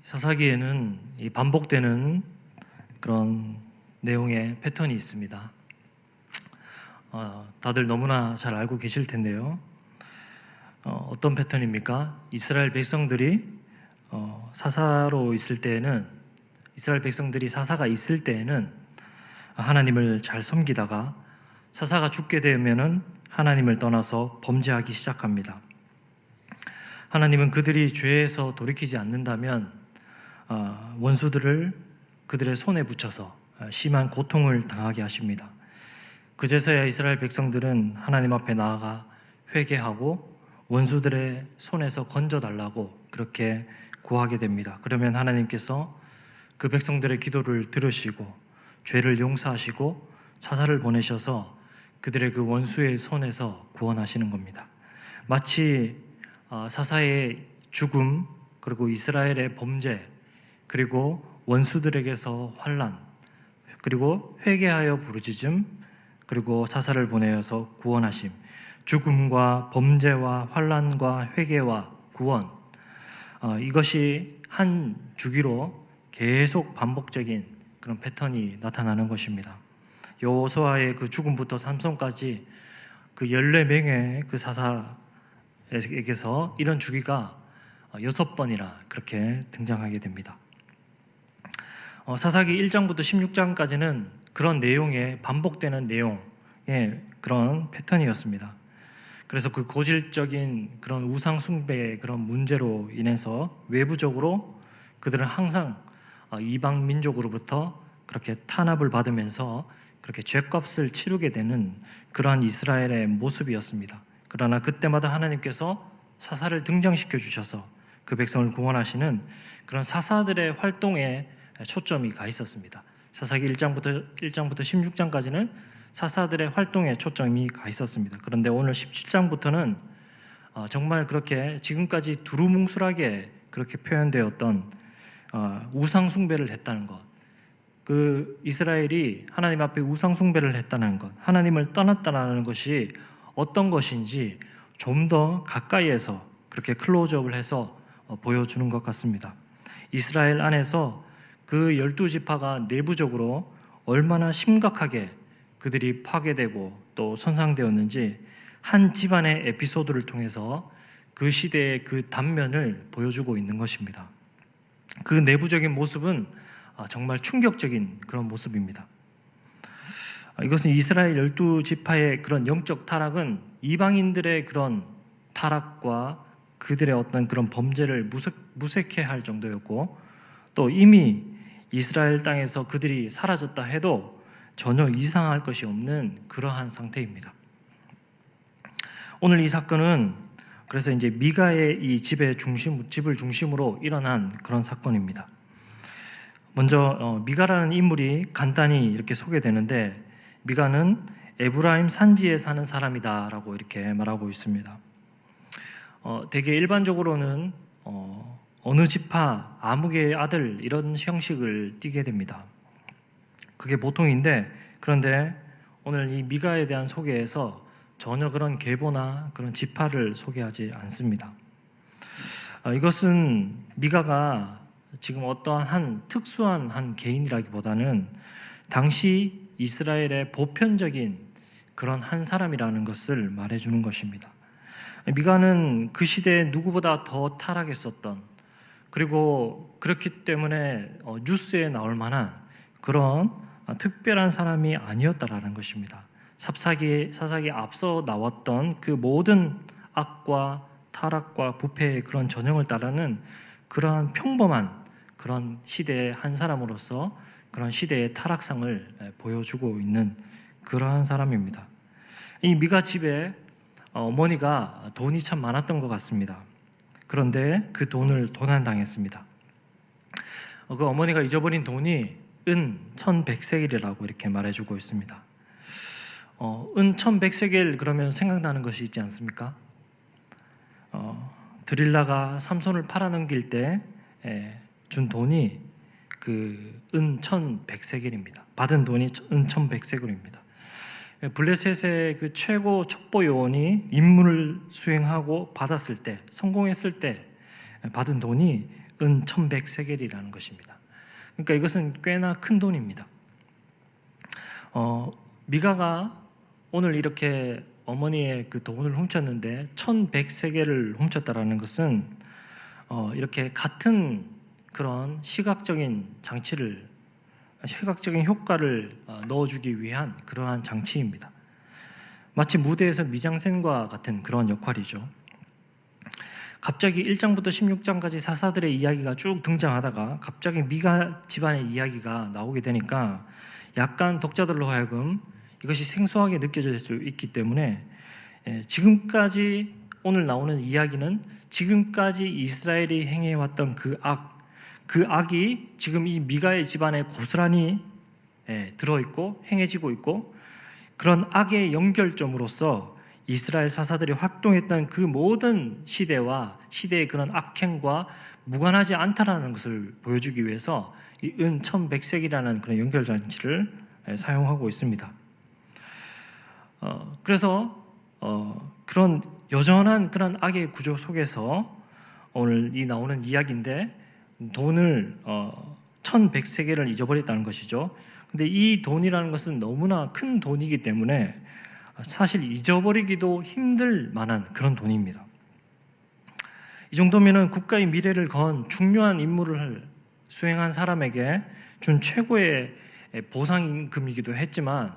사사기에는 이 반복되는 그런 내용의 패턴이 있습니다. 다들 너무나 잘 알고 계실 텐데요. 어떤 패턴입니까? 이스라엘 백성들이 사사로 있을 때에는, 이스라엘 백성들이 사사가 있을 때에는 하나님을 잘 섬기다가 사사가 죽게 되면은 하나님을 떠나서 범죄하기 시작합니다. 하나님은 그들이 죄에서 돌이키지 않는다면 원수들을 그들의 손에 붙여서 심한 고통을 당하게 하십니다. 그제서야 이스라엘 백성들은 하나님 앞에 나아가 회개하고 원수들의 손에서 건져달라고 그렇게 구하게 됩니다. 그러면 하나님께서 그 백성들의 기도를 들으시고 죄를 용서하시고 사사를 보내셔서 그들의 그 원수의 손에서 구원하시는 겁니다. 마치 사사의 죽음, 그리고 이스라엘의 범죄, 그리고 원수들에게서 환난, 그리고 회개하여 부르짖음, 그리고 사사를 보내어서 구원하심, 죽음과 범죄와 환난과 회개와 구원, 이것이 한 주기로 계속 반복적인 그런 패턴이 나타나는 것입니다. 여호수아의 그 죽음부터 삼손까지 그 14명의 그 사사에게서 이런 주기가 6번이나 그렇게 등장하게 됩니다. 사사기 1장부터 16장까지는 그런 내용에 반복되는 내용의 그런 패턴이었습니다. 그래서 그 고질적인 그런 우상 숭배의 그런 문제로 인해서 외부적으로 그들은 항상 이방 민족으로부터 그렇게 탄압을 받으면서 그렇게 죄값을 치르게 되는 그러한 이스라엘의 모습이었습니다. 그러나 그때마다 하나님께서 사사를 등장시켜 주셔서 그 백성을 구원하시는 그런 사사들의 활동에 초점이 가 있었습니다. 사사기 1장부터 16장까지는 사사들의 활동에 초점이 가 있었습니다. 그런데 오늘 17장부터는 정말 그렇게 지금까지 두루뭉술하게 그렇게 표현되었던 우상 숭배를 했다는 것, 그 이스라엘이 하나님 앞에 우상 숭배를 했다는 것, 하나님을 떠났다는 것이 어떤 것인지 좀 더 가까이에서 그렇게 클로즈업을 해서 보여주는 것 같습니다. 이스라엘 안에서 그 12지파가 내부적으로 얼마나 심각하게 그들이 파괴되고 또 손상되었는지 한 집안의 에피소드를 통해서 그 시대의 그 단면을 보여주고 있는 것입니다. 그 내부적인 모습은 정말 충격적인 그런 모습입니다. 이것은 이스라엘 12지파의 그런 영적 타락은 이방인들의 그런 타락과 그들의 어떤 그런 범죄를 무색해 할 정도였고, 또 이미 이스라엘 땅에서 그들이 사라졌다 해도 전혀 이상할 것이 없는 그러한 상태입니다. 오늘 이 사건은 그래서 이제 미가의 이 집을 중심으로 일어난 그런 사건입니다. 먼저 미가라는 인물이 간단히 이렇게 소개되는데, 미가는 에브라임 산지에 사는 사람이다라고 이렇게 말하고 있습니다. 되게 일반적으로는 어느 지파 아무개의 아들 이런 형식을 띠게 됩니다. 그게 보통인데, 그런데 오늘 이 미가에 대한 소개에서 전혀 그런 계보나 그런 지파를 소개하지 않습니다. 이것은 미가가 지금 어떠한 한 특수한 한 개인이라기보다는 당시 이스라엘의 보편적인 그런 한 사람이라는 것을 말해주는 것입니다. 미가는 그 시대에 누구보다 더 타락했었던, 그리고 그렇기 때문에 뉴스에 나올 만한 그런 특별한 사람이 아니었다라는 것입니다. 사사기에 앞서 나왔던 그 모든 악과 타락과 부패의 그런 전형을 따르는 그러한 평범한 그런 시대의 한 사람으로서 그런 시대의 타락상을 보여주고 있는 그러한 사람입니다. 이 미가 집에 어머니가 돈이 참 많았던 것 같습니다. 그런데 그 돈을 도난당했습니다. 그 어머니가 잊어버린 돈이 은 1100세겔이라고 이렇게 말해주고 있습니다. 은 1100세겔 그러면 생각나는 것이 있지 않습니까? 드릴라가 삼손을 팔아넘길 때 준 돈이 그 은 1100세겔입니다. 받은 돈이 은 1100세겔입니다. 블레셋의 그 최고 첩보 요원이 임무를 수행하고 받았을 때, 성공했을 때 받은 돈이 은 1100세겔이라는 것입니다. 그러니까 이것은 꽤나 큰 돈입니다. 미가가 오늘 이렇게 어머니의 그 돈을 훔쳤는데 1100세겔을 훔쳤다라는 것은 이렇게 같은 그런 시각적인 효과를 넣어주기 위한 그러한 장치입니다. 마치 무대에서 미장센과 같은 그런 역할이죠. 갑자기 1장부터 16장까지 사사들의 이야기가 쭉 등장하다가 갑자기 미가 집안의 이야기가 나오게 되니까 약간 독자들로 하여금 이것이 생소하게 느껴질 수 있기 때문에 지금까지 오늘 나오는 이야기는 지금까지 이스라엘이 행해왔던 그 악이 지금 이 미가의 집안에 고스란히 들어있고 행해지고 있고 그런 악의 연결점으로서 이스라엘 사사들이 활동했던 그 모든 시대와 시대의 그런 악행과 무관하지 않다라는 것을 보여주기 위해서 이 은 1100세기라는 그런 연결장치를 사용하고 있습니다. 그래서 그런 여전한 그런 악의 구조 속에서 오늘 이 나오는 이야기인데 돈을 1100세겔을 잊어버렸다는 것이죠. 근데 이 돈이라는 것은 너무나 큰 돈이기 때문에 사실 잊어버리기도 힘들 만한 그런 돈입니다. 이 정도면은 국가의 미래를 건 중요한 임무를 수행한 사람에게 준 최고의 보상임금이기도 했지만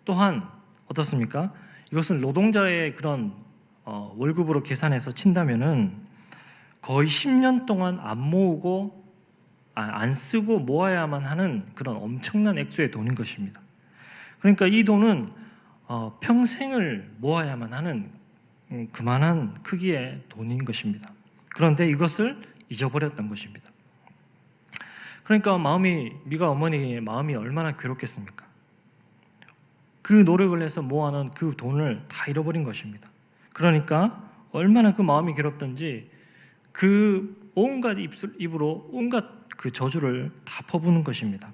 또한 어떻습니까? 이것은 노동자의 그런 월급으로 계산해서 친다면은 거의 10년 동안 안 쓰고 모아야만 하는 그런 엄청난 액수의 돈인 것입니다. 그러니까 이 돈은 평생을 모아야만 하는 그만한 크기의 돈인 것입니다. 그런데 이것을 잊어버렸던 것입니다. 그러니까 미가 어머니의 마음이 얼마나 괴롭겠습니까? 그 노력을 해서 모아놓은 그 돈을 다 잃어버린 것입니다. 그러니까 얼마나 그 마음이 괴롭던지 그 온갖 입으로 온갖 그 저주를 다 퍼부는 것입니다.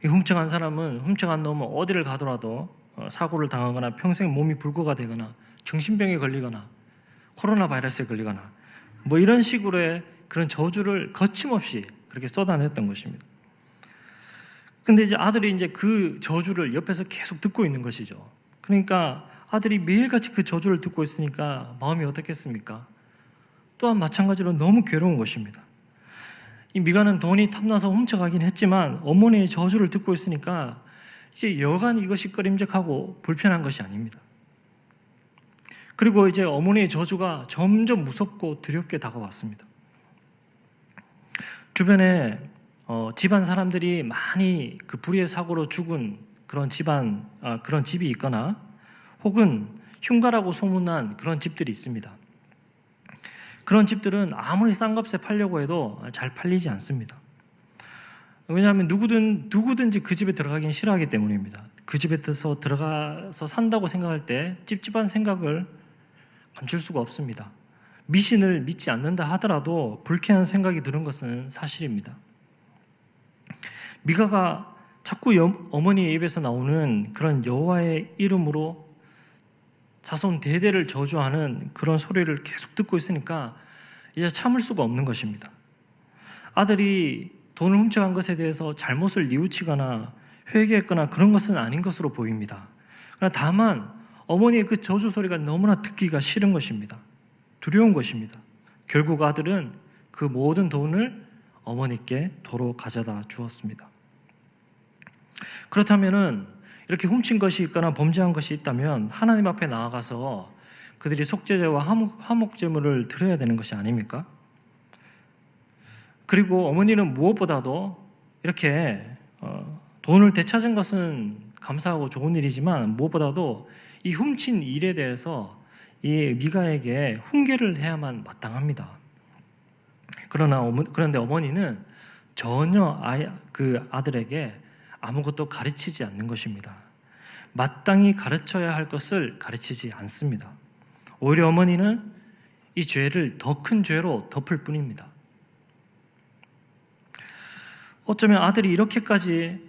이 훔쳐간 사람은 훔쳐간 놈은 어디를 가더라도 사고를 당하거나 평생 몸이 불구가 되거나 정신병에 걸리거나 코로나 바이러스에 걸리거나 뭐 이런 식으로의 그런 저주를 거침없이 그렇게 쏟아냈던 것입니다. 근데 이제 아들이 이제 그 저주를 옆에서 계속 듣고 있는 것이죠. 그러니까 아들이 매일같이 그 저주를 듣고 있으니까 마음이 어떻겠습니까? 또한 마찬가지로 너무 괴로운 것입니다. 이 미가는 돈이 탐나서 훔쳐가긴 했지만 어머니의 저주를 듣고 있으니까 이제 여간 이것이 꺼림직하고 불편한 것이 아닙니다. 그리고 이제 어머니의 저주가 점점 무섭고 두렵게 다가왔습니다. 주변에 집안 사람들이 많이 그 불의의 사고로 죽은 그런 그런 집이 있거나 혹은 흉가라고 소문난 그런 집들이 있습니다. 그런 집들은 아무리 싼 값에 팔려고 해도 잘 팔리지 않습니다. 왜냐하면 누구든지 그 집에 들어가긴 싫어하기 때문입니다. 그 집에 들어가서 산다고 생각할 때 찝찝한 생각을 감출 수가 없습니다. 미신을 믿지 않는다 하더라도 불쾌한 생각이 드는 것은 사실입니다. 미가가 자꾸 어머니의 입에서 나오는 그런 여호와의 이름으로 자손 대대를 저주하는 그런 소리를 계속 듣고 있으니까 이제 참을 수가 없는 것입니다. 아들이 돈을 훔쳐간 것에 대해서 잘못을 뉘우치거나 회개했거나 그런 것은 아닌 것으로 보입니다. 그러나 다만 어머니의 그 저주 소리가 너무나 듣기가 싫은 것입니다. 두려운 것입니다. 결국 아들은 그 모든 돈을 어머니께 도로 가져다 주었습니다. 그렇다면은 이렇게 훔친 것이 있거나 범죄한 것이 있다면 하나님 앞에 나아가서 그들이 속죄제와 화목제물을 드려야 되는 것이 아닙니까? 그리고 어머니는 무엇보다도 이렇게 돈을 되찾은 것은 감사하고 좋은 일이지만 무엇보다도 이 훔친 일에 대해서 이 미가에게 훈계를 해야만 마땅합니다. 그런데 어머니는 전혀 그 아들에게 아무것도 가르치지 않는 것입니다. 마땅히 가르쳐야 할 것을 가르치지 않습니다. 오히려 어머니는 이 죄를 더 큰 죄로 덮을 뿐입니다. 어쩌면 아들이 이렇게까지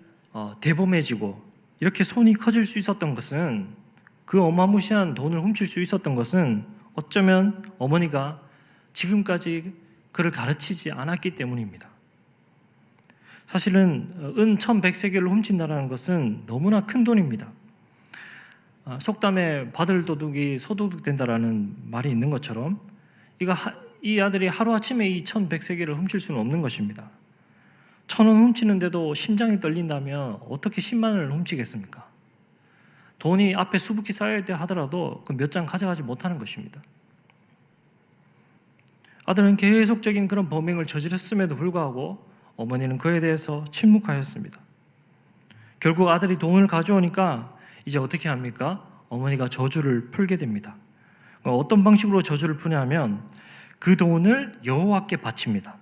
대범해지고 이렇게 손이 커질 수 있었던 것은 그 어마무시한 돈을 훔칠 수 있었던 것은 어쩌면 어머니가 지금까지 그를 가르치지 않았기 때문입니다. 사실은 은 1100세겔을 훔친다는 것은 너무나 큰 돈입니다. 속담에 받을 도둑이 소도둑 된다라는 말이 있는 것처럼 이 아들이 하루아침에 이 1100세겔을 훔칠 수는 없는 것입니다. 1000원 훔치는데도 심장이 떨린다면 어떻게 10만원을 훔치겠습니까? 돈이 앞에 수북히 쌓여있다 하더라도 그 몇 장 가져가지 못하는 것입니다. 아들은 계속적인 그런 범행을 저질렀음에도 불구하고 어머니는 그에 대해서 침묵하였습니다. 결국 아들이 돈을 가져오니까 이제 어떻게 합니까? 어머니가 저주를 풀게 됩니다. 어떤 방식으로 저주를 푸냐면 그 돈을 여호와께 바칩니다.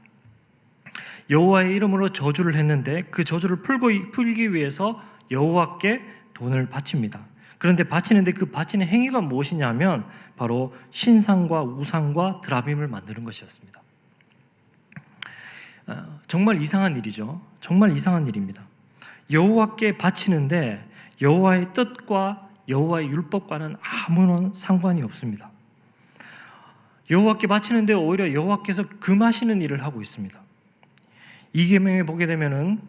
여호와의 이름으로 저주를 했는데 그 저주를 풀기 위해서 여호와께 돈을 바칩니다. 그런데 바치는데 그 바치는 행위가 무엇이냐면 바로 신상과 우상과 드라빔을 만드는 것이었습니다. 정말 이상한 일이죠. 정말 이상한 일입니다. 여호와께 바치는데 여호와의 뜻과 여호와의 율법과는 아무런 상관이 없습니다. 여호와께 바치는데 오히려 여호와께서 금하시는 일을 하고 있습니다. 이 계명에 보게 되면은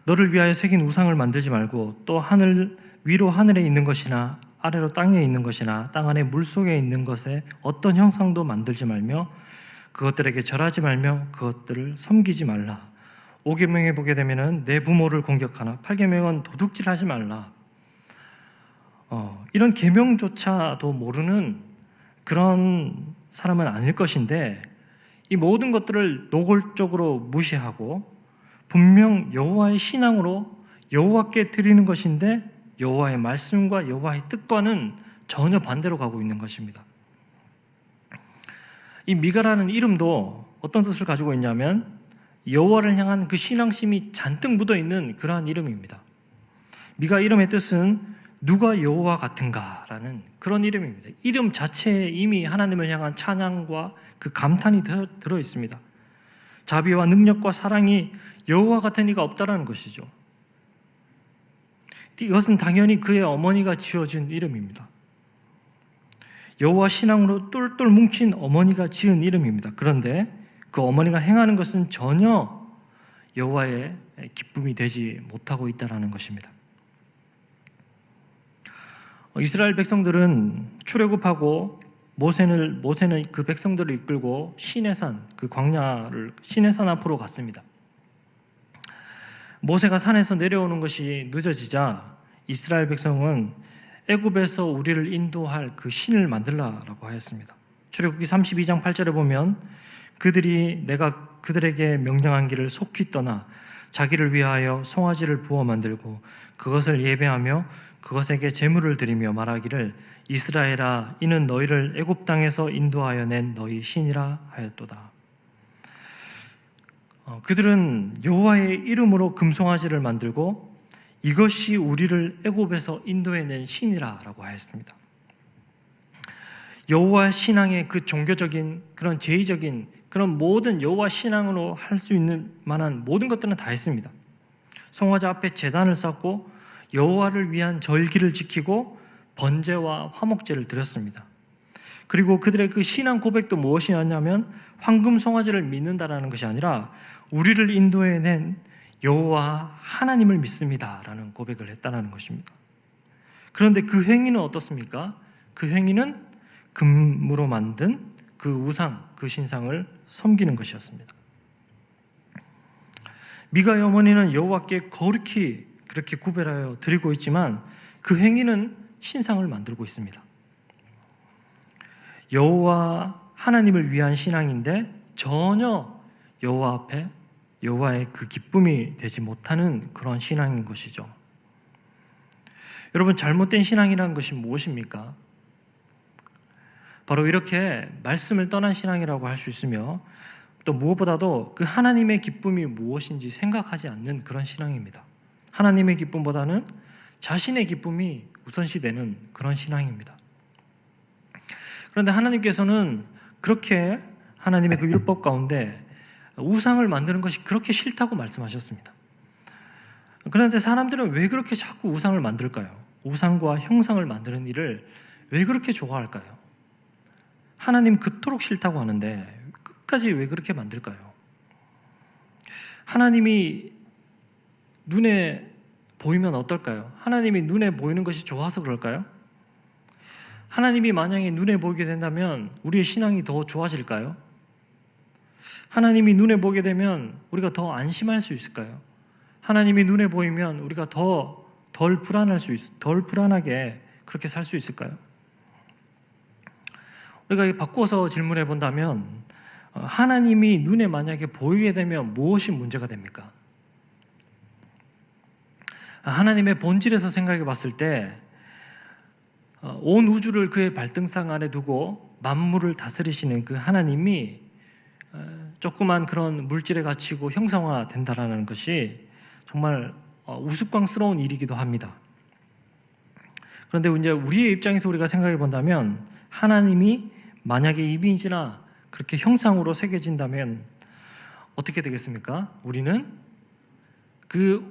너를 위하여 새긴 우상을 만들지 말고 또 하늘 위로 하늘에 있는 것이나 아래로 땅에 있는 것이나 땅 안에 물속에 있는 것에 어떤 형상도 만들지 말며 그것들에게 절하지 말며 그것들을 섬기지 말라. 5계명에 보게 되면은 내 부모를 공격하나 8계명은 도둑질하지 말라. 이런 계명조차도 모르는 그런 사람은 아닐 것인데 이 모든 것들을 노골적으로 무시하고 분명 여호와의 신앙으로 여호와께 드리는 것인데 여호와의 말씀과 여호와의 뜻과는 전혀 반대로 가고 있는 것입니다. 이 미가라는 이름도 어떤 뜻을 가지고 있냐면 여호와를 향한 그 신앙심이 잔뜩 묻어있는 그러한 이름입니다. 미가 이름의 뜻은 누가 여호와 같은가라는 그런 이름입니다. 이름 자체에 이미 하나님을 향한 찬양과 그 감탄이 들어 있습니다. 자비와 능력과 사랑이 여호와 같은 이가 없다라는 것이죠. 이것은 당연히 그의 어머니가 지어준 이름입니다. 여호와 신앙으로 똘똘 뭉친 어머니가 지은 이름입니다. 그런데 그 어머니가 행하는 것은 전혀 여호와의 기쁨이 되지 못하고 있다는 것입니다. 이스라엘 백성들은 출애굽하고 모세는 그 백성들을 이끌고 시내산, 그 광야를 시내산 앞으로 갔습니다. 모세가 산에서 내려오는 것이 늦어지자 이스라엘 백성은 애굽에서 우리를 인도할 그 신을 만들라라고 하였습니다. 출애굽기 32장 8절에 보면 그들이 내가 그들에게 명령한 길을 속히 떠나 자기를 위하여 송아지를 부어 만들고 그것을 예배하며 그것에게 제물을 드리며 말하기를 이스라엘아 이는 너희를 애굽 땅에서 인도하여 낸 너희 신이라 하였도다. 그들은 여호와의 이름으로 금송아지를 만들고 이것이 우리를 애굽에서 인도해낸 신이라고 하였습니다. 여호와 신앙의 그 종교적인 그런 제의적인 그런 모든 여호와 신앙으로 할 수 있는 만한 모든 것들은 다 했습니다. 송아지 앞에 제단을 쌓고 여호와를 위한 절기를 지키고 번제와 화목제를 드렸습니다. 그리고 그들의 그 신앙 고백도 무엇이었냐면 황금 송아지를 믿는다라는 것이 아니라 우리를 인도해낸 여호와 하나님을 믿습니다라는 고백을 했다는 것입니다. 그런데 그 행위는 어떻습니까? 그 행위는 금으로 만든 그 우상, 그 신상을 섬기는 것이었습니다. 미가의 어머니는 여호와께 거룩히 그렇게 구별하여 드리고 있지만 그 행위는 신상을 만들고 있습니다. 여호와 하나님을 위한 신앙인데 전혀 여호와 앞에 여호와의 그 기쁨이 되지 못하는 그런 신앙인 것이죠. 여러분, 잘못된 신앙이라는 것이 무엇입니까? 바로 이렇게 말씀을 떠난 신앙이라고 할 수 있으며 또 무엇보다도 그 하나님의 기쁨이 무엇인지 생각하지 않는 그런 신앙입니다. 하나님의 기쁨보다는 자신의 기쁨이 우선시되는 그런 신앙입니다. 그런데 하나님께서는 그렇게 하나님의 그 율법 가운데 우상을 만드는 것이 그렇게 싫다고 말씀하셨습니다. 그런데 사람들은 왜 그렇게 자꾸 우상을 만들까요? 우상과 형상을 만드는 일을 왜 그렇게 좋아할까요? 하나님 그토록 싫다고 하는데 끝까지 왜 그렇게 만들까요? 하나님이 눈에 보이면 어떨까요? 하나님이 눈에 보이는 것이 좋아서 그럴까요? 하나님이 만약에 눈에 보이게 된다면 우리의 신앙이 더 좋아질까요? 하나님이 눈에 보게 되면 우리가 더 안심할 수 있을까요? 하나님이 눈에 보이면 우리가 덜 불안하게 그렇게 살 수 있을까요? 우리가 바꿔서 질문해 본다면 하나님이 눈에 만약에 보이게 되면 무엇이 문제가 됩니까? 하나님의 본질에서 생각해 봤을 때 온 우주를 그의 발등상 아래 두고 만물을 다스리시는 그 하나님이 조그만 그런 물질에 갇히고 형상화된다라는 것이 정말 우스꽝스러운 일이기도 합니다. 그런데 이제 우리의 입장에서 우리가 생각해 본다면 하나님이 만약에 이미지나 그렇게 형상으로 새겨진다면 어떻게 되겠습니까? 우리는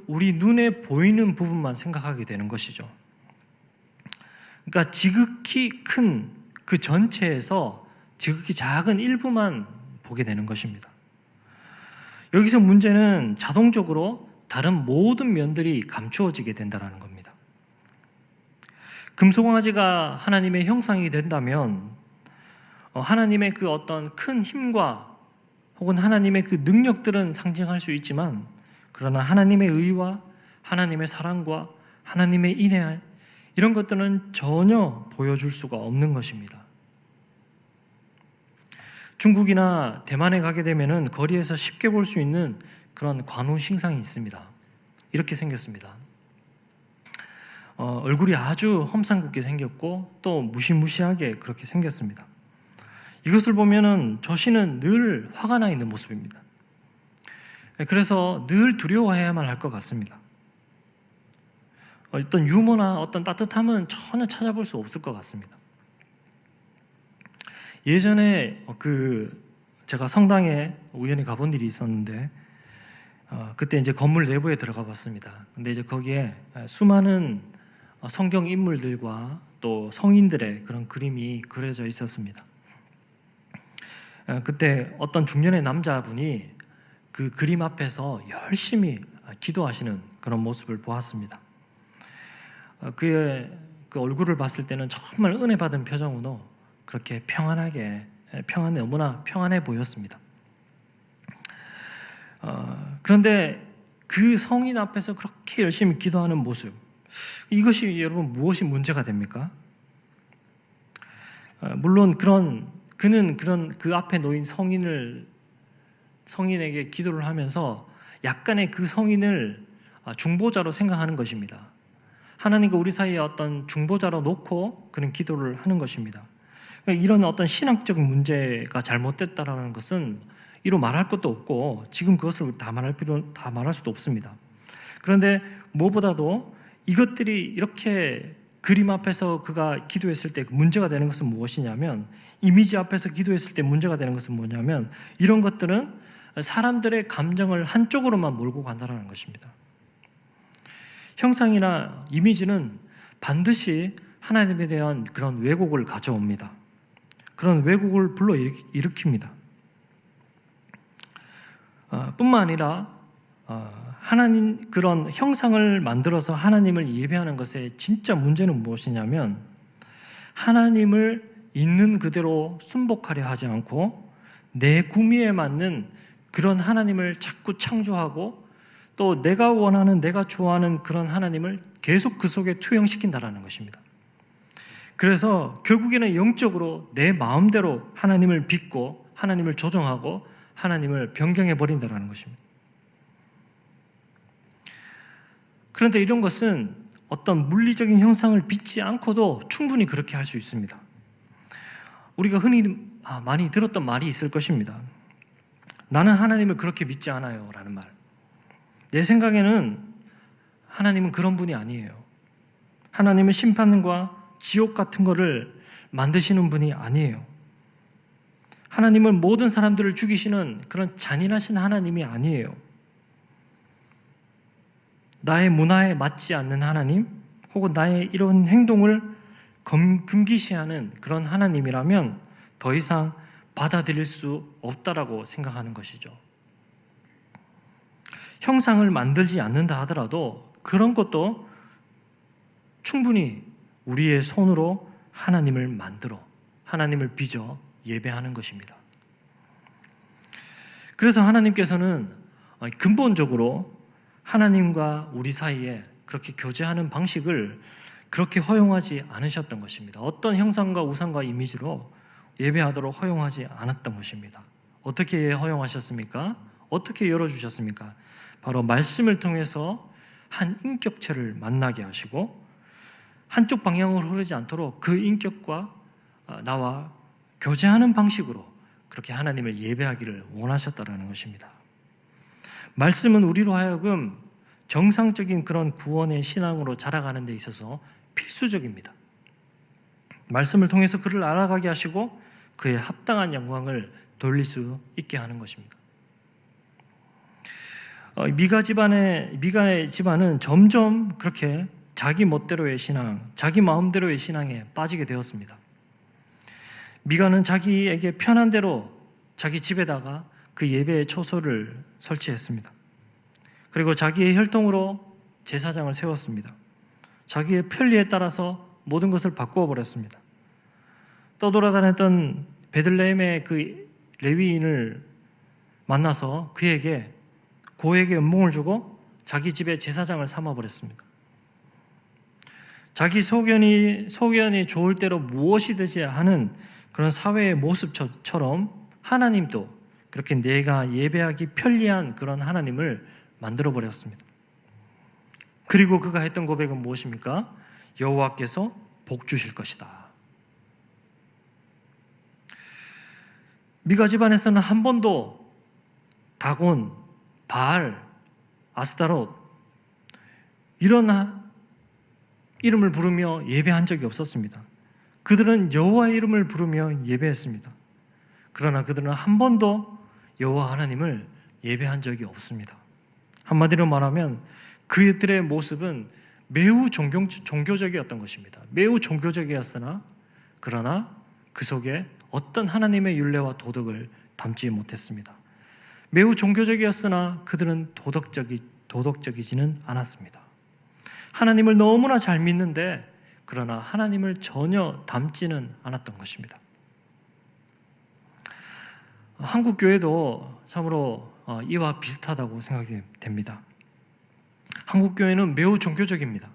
우리 눈에 보이는 부분만 생각하게 되는 것이죠. 그러니까 지극히 큰 그 전체에서 지극히 작은 일부만 보게 되는 것입니다. 여기서 문제는 자동적으로 다른 모든 면들이 감추어지게 된다는 겁니다. 금송아지가 하나님의 형상이 된다면 하나님의 그 어떤 큰 힘과 혹은 하나님의 그 능력들은 상징할 수 있지만 그러나 하나님의 의와 하나님의 사랑과 하나님의 인애 이런 것들은 전혀 보여줄 수가 없는 것입니다. 중국이나 대만에 가게 되면은 거리에서 쉽게 볼 수 있는 그런 관우싱상이 있습니다. 이렇게 생겼습니다. 얼굴이 아주 험상궂게 생겼고 또 무시무시하게 그렇게 생겼습니다. 이것을 보면은 저 신은 늘 화가 나 있는 모습입니다. 그래서 늘 두려워해야만 할 것 같습니다. 어떤 유머나 어떤 따뜻함은 전혀 찾아볼 수 없을 것 같습니다. 예전에 제가 성당에 우연히 가본 일이 있었는데 그때 이제 건물 내부에 들어가 봤습니다. 근데 이제 거기에 수많은 성경 인물들과 또 성인들의 그런 그림이 그려져 있었습니다. 그때 어떤 중년의 남자분이 그 그림 앞에서 열심히 기도하시는 그런 모습을 보았습니다. 그의 그 얼굴을 봤을 때는 정말 은혜 받은 표정으로 그렇게 너무나 평안해 보였습니다. 그런데 그 성인 앞에서 그렇게 열심히 기도하는 모습, 이것이 여러분 무엇이 문제가 됩니까? 물론 그는 그 앞에 놓인 성인에게 기도를 하면서 약간의 그 성인을 중보자로 생각하는 것입니다. 하나님과 우리 사이에 어떤 중보자로 놓고 그는 기도를 하는 것입니다. 이런 어떤 신학적 문제가 잘못됐다라는 것은 이로 말할 것도 없고 지금 그것을 다 말할 수도 없습니다. 그런데 무엇보다도 이것들이 이렇게 그림 앞에서 그가 기도했을 때 문제가 되는 것은 무엇이냐면 이미지 앞에서 기도했을 때 문제가 되는 것은 뭐냐면 이런 것들은 사람들의 감정을 한쪽으로만 몰고 간다는 것입니다. 형상이나 이미지는 반드시 하나님에 대한 그런 왜곡을 가져옵니다. 그런 왜곡을 불러일으킵니다. 뿐만 아니라 하나님 그런 형상을 만들어서 하나님을 예배하는 것의 진짜 문제는 무엇이냐면 하나님을 있는 그대로 순복하려 하지 않고 내 구미에 맞는 그런 하나님을 자꾸 창조하고 또 내가 원하는 내가 좋아하는 그런 하나님을 계속 그 속에 투영시킨다라는 것입니다. 그래서 결국에는 영적으로 내 마음대로 하나님을 빚고 하나님을 조정하고 하나님을 변경해 버린다라는 것입니다. 그런데 이런 것은 어떤 물리적인 형상을 빚지 않고도 충분히 그렇게 할 수 있습니다. 우리가 흔히 많이 들었던 말이 있을 것입니다. 나는 하나님을 그렇게 믿지 않아요 라는 말. 내 생각에는 하나님은 그런 분이 아니에요. 하나님은 심판과 지옥 같은 거를 만드시는 분이 아니에요. 하나님은 모든 사람들을 죽이시는 그런 잔인하신 하나님이 아니에요. 나의 문화에 맞지 않는 하나님 혹은 나의 이런 행동을 금기시하는 그런 하나님이라면 더 이상 받아들일 수 없다라고 생각하는 것이죠. 형상을 만들지 않는다 하더라도 그런 것도 충분히 우리의 손으로 하나님을 만들어 하나님을 빚어 예배하는 것입니다. 그래서 하나님께서는 근본적으로 하나님과 우리 사이에 그렇게 교제하는 방식을 그렇게 허용하지 않으셨던 것입니다. 어떤 형상과 우상과 이미지로 예배하도록 허용하지 않았던 것입니다. 어떻게 허용하셨습니까? 어떻게 열어주셨습니까? 바로 말씀을 통해서 한 인격체를 만나게 하시고 한쪽 방향으로 흐르지 않도록 그 인격과 나와 교제하는 방식으로 그렇게 하나님을 예배하기를 원하셨다는 것입니다. 말씀은 우리로 하여금 정상적인 그런 구원의 신앙으로 자라가는 데 있어서 필수적입니다. 말씀을 통해서 그를 알아가게 하시고 그의 합당한 영광을 돌릴 수 있게 하는 것입니다. 미가의 집안은 점점 그렇게 자기 멋대로의 신앙, 자기 마음대로의 신앙에 빠지게 되었습니다. 미가는 자기에게 편한 대로 자기 집에다가 그 예배의 처소를 설치했습니다. 그리고 자기의 혈통으로 제사장을 세웠습니다. 자기의 편리에 따라서 모든 것을 바꾸어 버렸습니다. 떠돌아다녔던 베들레헴의 그 레위인을 만나서 그에게 고에게 은봉을 주고 자기 집의 제사장을 삼아 버렸습니다. 자기 소견이 좋을 대로 무엇이 되지 하는 그런 사회의 모습처럼 하나님도 그렇게 내가 예배하기 편리한 그런 하나님을 만들어 버렸습니다. 그리고 그가 했던 고백은 무엇입니까? 여호와께서 복 주실 것이다. 미가 집안에서는 한 번도 다곤, 바알, 아스타롯 이런 이름을 부르며 예배한 적이 없었습니다. 그들은 여호와의 이름을 부르며 예배했습니다. 그러나 그들은 한 번도 여호와 하나님을 예배한 적이 없습니다. 한마디로 말하면 그들의 모습은 매우 종교적이었던 것입니다. 매우 종교적이었으나 그러나 그 속에 어떤 하나님의 율례와 도덕을 담지 못했습니다. 매우 종교적이었으나 그들은 도덕적이지는 않았습니다. 하나님을 너무나 잘 믿는데 그러나 하나님을 전혀 닮지는 않았던 것입니다. 한국 교회도 참으로 이와 비슷하다고 생각이 됩니다. 한국 교회는 매우 종교적입니다.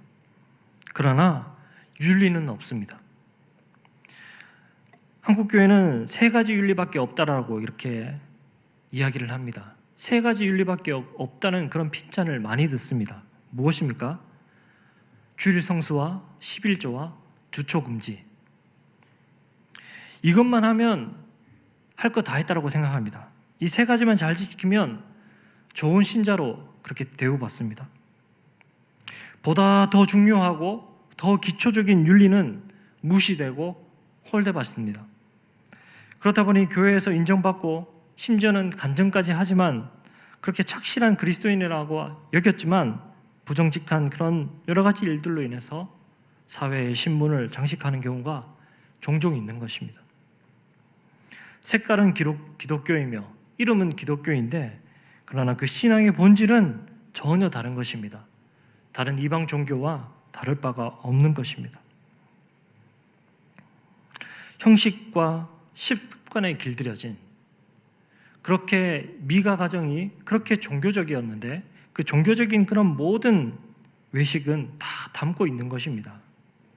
그러나 윤리는 없습니다. 한국 교회는 세 가지 윤리밖에 없다라고 이렇게 이야기를 합니다. 세 가지 윤리밖에 없다는 그런 핀잔을 많이 듣습니다. 무엇입니까? 주일 성수와 11조와 주초 금지. 이것만 하면 할 거 다 했다라고 생각합니다. 이 세 가지만 잘 지키면 좋은 신자로 그렇게 대우받습니다. 보다 더 중요하고 더 기초적인 윤리는 무시되고 홀대받습니다. 그렇다 보니 교회에서 인정받고 심지어는 간증까지 하지만 그렇게 착실한 그리스도인이라고 여겼지만 부정직한 그런 여러 가지 일들로 인해서 사회의 신분을 장식하는 경우가 종종 있는 것입니다. 색깔은 기독교이며 이름은 기독교인데 그러나 그 신앙의 본질은 전혀 다른 것입니다. 다른 이방 종교와 다를 바가 없는 것입니다. 형식과 습관에 길들여진 그렇게 미가 가정이 그렇게 종교적이었는데 그 종교적인 그런 모든 외식은 다 담고 있는 것입니다.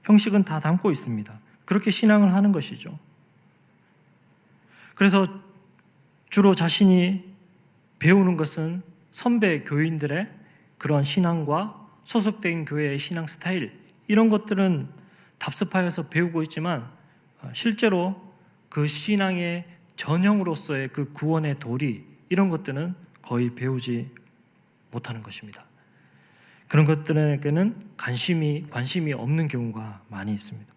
형식은 다 담고 있습니다. 그렇게 신앙을 하는 것이죠. 그래서 주로 자신이 배우는 것은 선배 교인들의 그런 신앙과 소속된 교회의 신앙 스타일 이런 것들은 답습하여서 배우고 있지만 실제로 그 신앙의 전형으로서의 그 구원의 도리 이런 것들은 거의 배우지 못하는 것입니다. 그런 것들에게는 관심이 없는 경우가 많이 있습니다.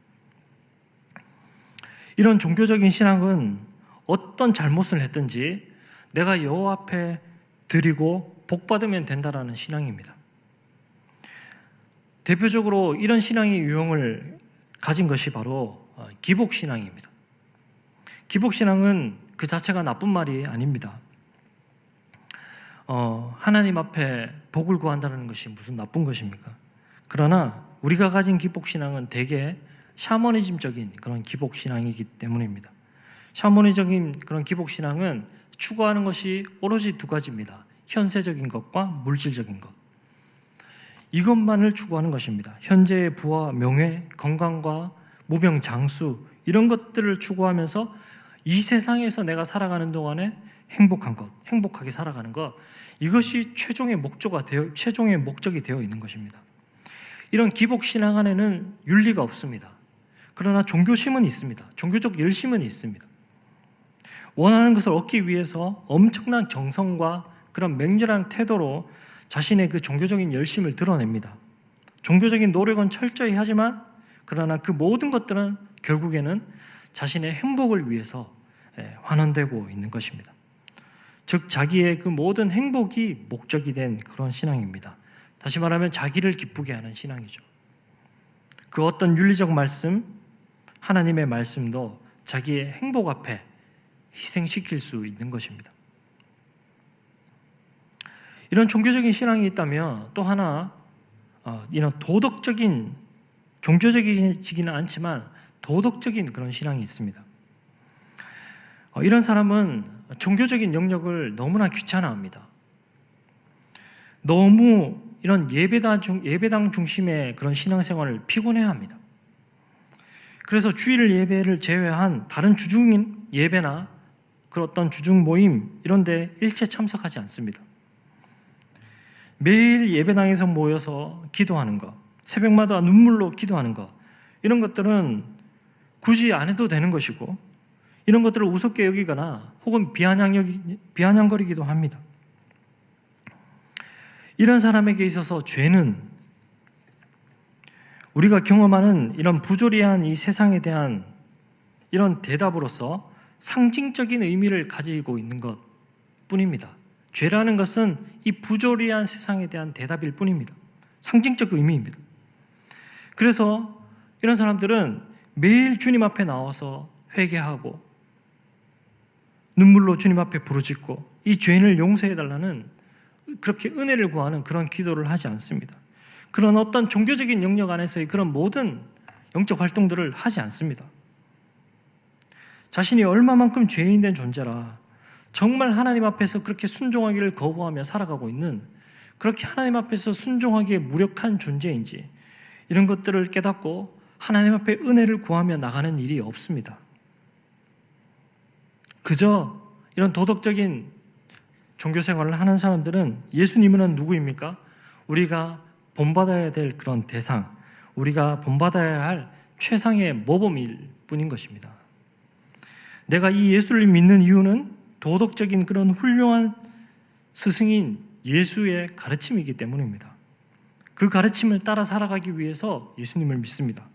이런 종교적인 신앙은 어떤 잘못을 했든지 내가 여호와 앞에 드리고 복받으면 된다라는 신앙입니다. 대표적으로 이런 신앙의 유형을 가진 것이 바로 기복신앙입니다. 기복신앙은 그 자체가 나쁜 말이 아닙니다. 하나님 앞에 복을 구한다는 것이 무슨 나쁜 것입니까? 그러나 우리가 가진 기복신앙은 대개 샤머니즘적인 그런 기복신앙이기 때문입니다. 샤머니적인 그런 기복신앙은 추구하는 것이 오로지 두 가지입니다. 현세적인 것과 물질적인 것. 이것만을 추구하는 것입니다. 현재의 부와 명예, 건강과 무병장수 이런 것들을 추구하면서 이 세상에서 내가 살아가는 동안에 행복한 것, 행복하게 살아가는 것, 이것이 최종의 목적이 되어 있는 것입니다. 이런 기복신앙 안에는 윤리가 없습니다. 그러나 종교심은 있습니다. 종교적 열심은 있습니다. 원하는 것을 얻기 위해서 엄청난 정성과 그런 맹렬한 태도로 자신의 그 종교적인 열심을 드러냅니다. 종교적인 노력은 철저히 하지만 그러나 그 모든 것들은 결국에는 자신의 행복을 위해서 환원되고 있는 것입니다. 즉 자기의 그 모든 행복이 목적이 된 그런 신앙입니다. 다시 말하면 자기를 기쁘게 하는 신앙이죠. 그 어떤 윤리적 말씀, 하나님의 말씀도 자기의 행복 앞에 희생시킬 수 있는 것입니다. 이런 종교적인 신앙이 있다면 또 하나 이런 도덕적인, 종교적이지는 않지만 도덕적인 그런 신앙이 있습니다. 이런 사람은 종교적인 영역을 너무나 귀찮아합니다. 너무 이런 예배당 중심의 그런 신앙생활을 피곤해합니다. 그래서 주일 예배를 제외한 다른 주중 예배나 그런 어떤 주중 모임 이런 데 일체 참석하지 않습니다. 매일 예배당에서 모여서 기도하는 것, 새벽마다 눈물로 기도하는 것, 이런 것들은 굳이 안 해도 되는 것이고 이런 것들을 우습게 여기거나 혹은 비아냥거리기도 합니다. 이런 사람에게 있어서 죄는 우리가 경험하는 이런 부조리한 이 세상에 대한 이런 대답으로서 상징적인 의미를 가지고 있는 것 뿐입니다. 죄라는 것은 이 부조리한 세상에 대한 대답일 뿐입니다. 상징적 의미입니다. 그래서 이런 사람들은 매일 주님 앞에 나와서 회개하고 눈물로 주님 앞에 부르짖고 이 죄인을 용서해달라는 그렇게 은혜를 구하는 그런 기도를 하지 않습니다. 그런 어떤 종교적인 영역 안에서의 그런 모든 영적 활동들을 하지 않습니다. 자신이 얼마만큼 죄인된 존재라 정말 하나님 앞에서 그렇게 순종하기를 거부하며 살아가고 있는 그렇게 하나님 앞에서 순종하기에 무력한 존재인지 이런 것들을 깨닫고 하나님 앞에 은혜를 구하며 나가는 일이 없습니다. 그저 이런 도덕적인 종교 생활을 하는 사람들은 예수님은 누구입니까? 우리가 본받아야 될 그런 대상, 우리가 본받아야 할 최상의 모범일 뿐인 것입니다. 내가 이 예수를 믿는 이유는 도덕적인 그런 훌륭한 스승인 예수의 가르침이기 때문입니다. 그 가르침을 따라 살아가기 위해서 예수님을 믿습니다.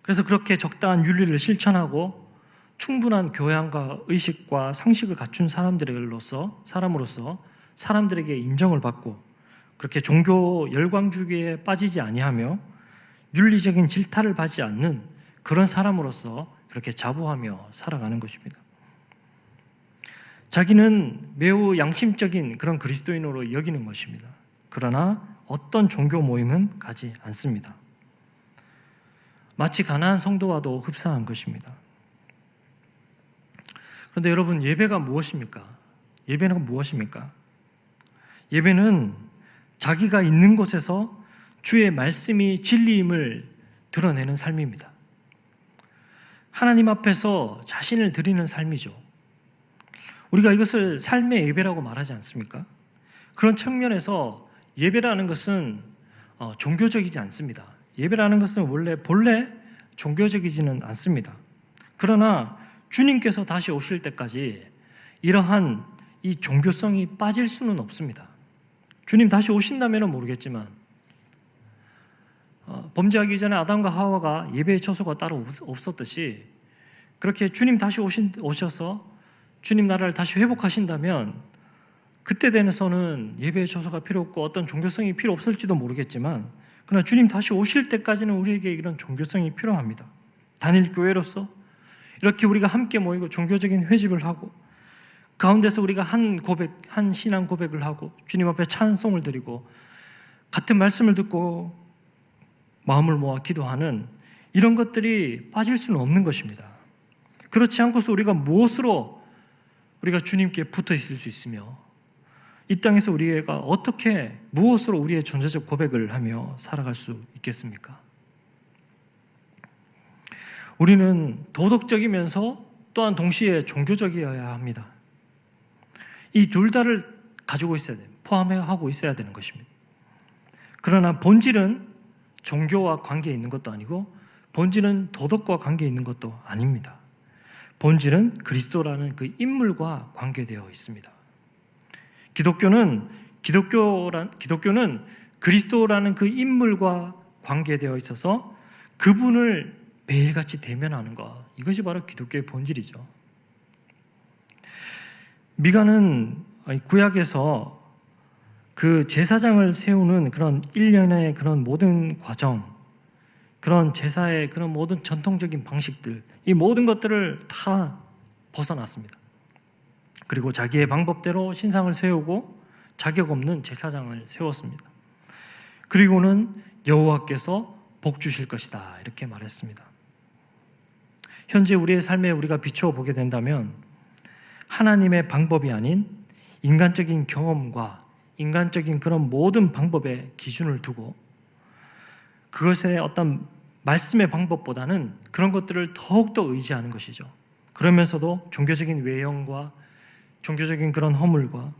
그래서 그렇게 적당한 윤리를 실천하고 충분한 교양과 의식과 상식을 갖춘 사람으로서 사람들에게 인정을 받고 그렇게 종교 열광주의에 빠지지 아니하며 윤리적인 질타를 받지 않는 그런 사람으로서 그렇게 자부하며 살아가는 것입니다. 자기는 매우 양심적인 그런 그리스도인으로 여기는 것입니다. 그러나 어떤 종교 모임은 가지 않습니다. 마치 가난한 성도와도 흡사한 것입니다. 그런데 여러분, 예배가 무엇입니까? 예배는 무엇입니까? 예배는 자기가 있는 곳에서 주의 말씀이 진리임을 드러내는 삶입니다. 하나님 앞에서 자신을 드리는 삶이죠. 우리가 이것을 삶의 예배라고 말하지 않습니까? 그런 측면에서 예배라는 것은 종교적이지 않습니다. 예배라는 것은 본래 종교적이지는 않습니다. 그러나 주님께서 다시 오실 때까지 이러한 이 종교성이 빠질 수는 없습니다. 주님 다시 오신다면 모르겠지만 범죄하기 전에 아담과 하와가 예배의 처소가 따로 없었듯이 그렇게 주님 다시 오셔서 주님 나라를 다시 회복하신다면 그때 되서는 예배의 처소가 필요 없고 어떤 종교성이 필요 없을지도 모르겠지만 그러나 주님 다시 오실 때까지는 우리에게 이런 종교성이 필요합니다. 단일 교회로서 이렇게 우리가 함께 모이고 종교적인 회집을 하고 가운데서 우리가 한 신앙 고백을 하고 주님 앞에 찬송을 드리고 같은 말씀을 듣고 마음을 모아 기도하는 이런 것들이 빠질 수는 없는 것입니다. 그렇지 않고서 우리가 무엇으로 우리가 주님께 붙어 있을 수 있으며 이 땅에서 우리가 어떻게 무엇으로 우리의 존재적 고백을 하며 살아갈 수 있겠습니까? 우리는 도덕적이면서 또한 동시에 종교적이어야 합니다. 이 둘 다를 가지고 있어야 돼요. 포함하고 있어야 되는 것입니다. 그러나 본질은 종교와 관계에 있는 것도 아니고 본질은 도덕과 관계에 있는 것도 아닙니다. 본질은 그리스도라는 그 인물과 관계되어 있습니다. 기독교는 그리스도라는 그 인물과 관계되어 있어서 그분을 매일같이 대면하는 것, 이것이 바로 기독교의 본질이죠. 미가는 구약에서 그 제사장을 세우는 그런 일련의 그런 모든 과정, 그런 제사의 그런 모든 전통적인 방식들, 이 모든 것들을 다 벗어났습니다. 그리고 자기의 방법대로 신상을 세우고 자격 없는 제사장을 세웠습니다. 그리고는 여호와께서 복 주실 것이다 이렇게 말했습니다. 현재 우리의 삶에 우리가 비추어 보게 된다면 하나님의 방법이 아닌 인간적인 경험과 인간적인 그런 모든 방법의 기준을 두고 그것의 어떤 말씀의 방법보다는 그런 것들을 더욱더 의지하는 것이죠. 그러면서도 종교적인 외형과 종교적인 그런 허물과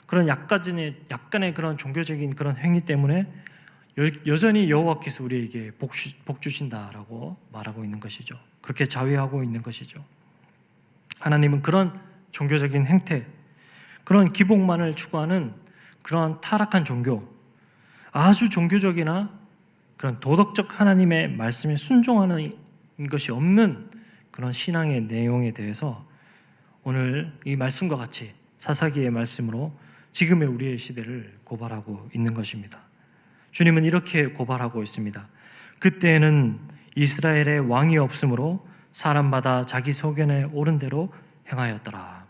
그런 약간의 그런 종교적인 그런 행위 때문에 여전히 여호와께서 우리에게 복 주신다라고 말하고 있는 것이죠. 그렇게 자위하고 있는 것이죠. 하나님은 그런 종교적인 행태, 그런 기복만을 추구하는 그러한 타락한 종교, 아주 종교적이나 그런 도덕적 하나님의 말씀에 순종하는 것이 없는 그런 신앙의 내용에 대해서 오늘 이 말씀과 같이 사사기의 말씀으로 지금의 우리의 시대를 고발하고 있는 것입니다. 주님은 이렇게 고발하고 있습니다. 그때에는 이스라엘의 왕이 없으므로 사람마다 자기 소견에 옳은 대로 행하였더라.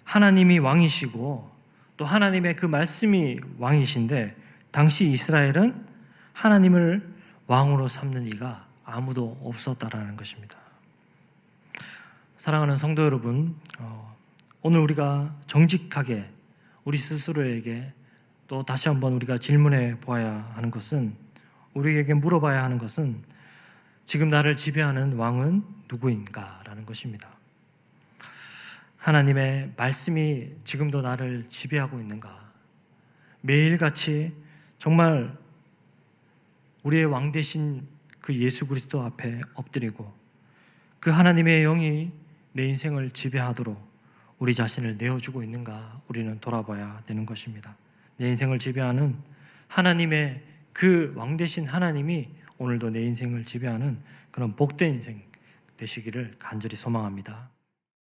하나님이 왕이시고 또 하나님의 그 말씀이 왕이신데 당시 이스라엘은 하나님을 왕으로 삼는 이가 아무도 없었다라는 것입니다. 사랑하는 성도 여러분, 오늘 우리가 정직하게 우리 스스로에게 또 다시 한번 우리가 질문해 보아야 하는 것은, 우리에게 물어봐야 하는 것은 지금 나를 지배하는 왕은 누구인가라는 것입니다. 하나님의 말씀이 지금도 나를 지배하고 있는가? 매일같이 정말 우리의 왕 되신 그 예수 그리스도 앞에 엎드리고 그 하나님의 영이 내 인생을 지배하도록 우리 자신을 내어주고 있는가 우리는 돌아봐야 되는 것입니다. 내 인생을 지배하는 하나님의 그 왕 되신 하나님이 오늘도 내 인생을 지배하는 그런 복된 인생 되시기를 간절히 소망합니다.